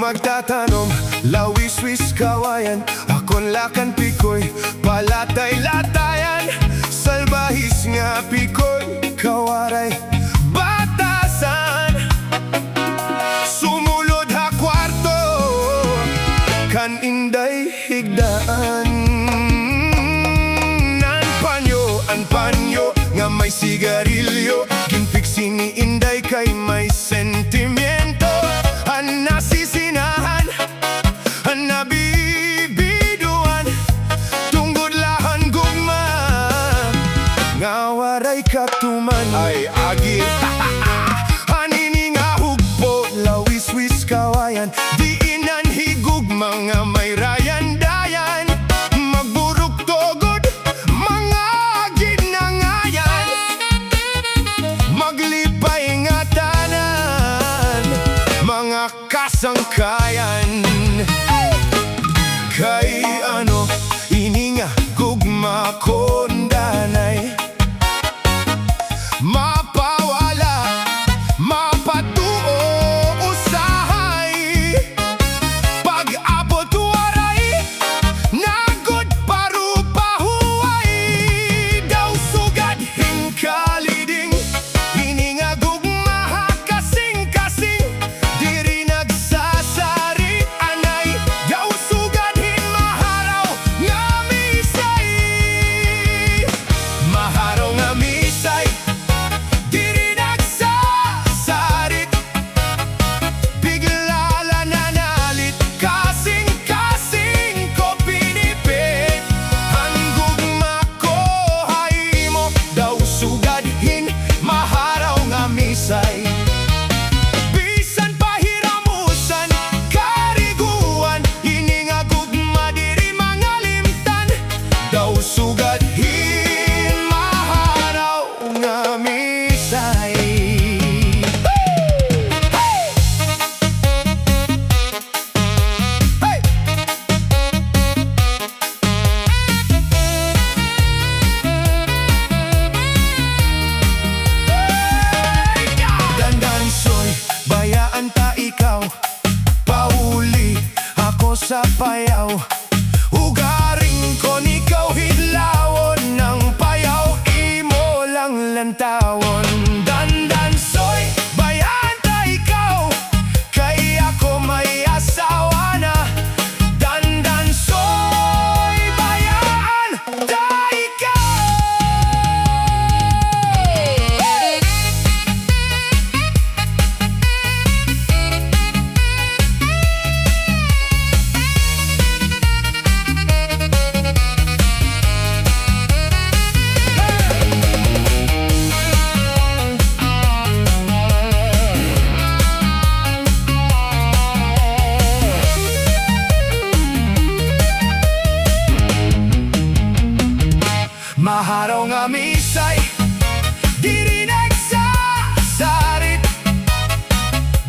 magtatanong, Lawiswis Kawayan, akon lakan pikoy, palatay-latayan, salbahis nga pikoy, kawaray, batasan, sumulod ha kwarto, kan inday higdaan, an panyo, nga may sigarilyo, ginpiksi ni inday kay may sentimiento, an nasisinahan, an nabibiduan, tunggod lahan gugma, nga waray katuman ay agi. Anini nga hugpo, Lawiswis Kawayan, di inan higug mga may rayan dayan, magburuk togod, mga ginangayan, maglipay nga tanan, mga kasangkayan. Kay ano, ini nga gugma kondanay, mapawala, mapatuo usahay, pag-abot waray, nagod parupahuay, daw sugad hinkaliding, ini nga gugma kasing-kasing, diri nagsasarit anay, daw sugad hin maharaw nga misay, maharaw nga misay, diri nagsasarit, biglala nanalit, kasing-kasing ko pinipit, ang gugma ko haymo, daw sugad hin maharaw nga misay. Bisan pahiramusan, kariguan, ini nga gugma diri mga limtan, daw sugad hin maharaw nga misay. Hey! Hey! Dandansoy, bayaan ta ikaw, pauli ako sa payaw, ugaring ko nikaw hidlawon ng payaw, imo lang lantawon. Dandansoy, bayaan ta ikaw, kay ako may asawa na. Dandansoy, bayaan ta ikaw. Maharaw nga misay, diri nagsasarit,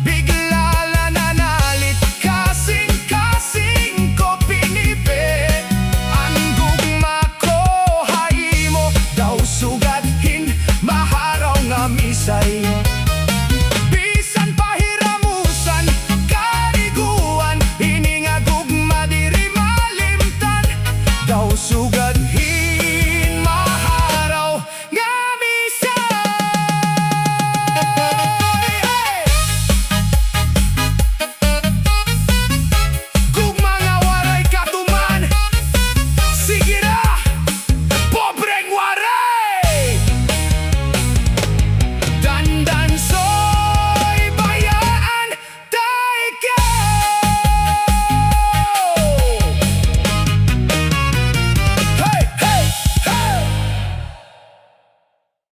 biglala nanalit, kasing-kasing ko pinipit, ang gugma ko haymo, daw sugad hin maharaw nga misay.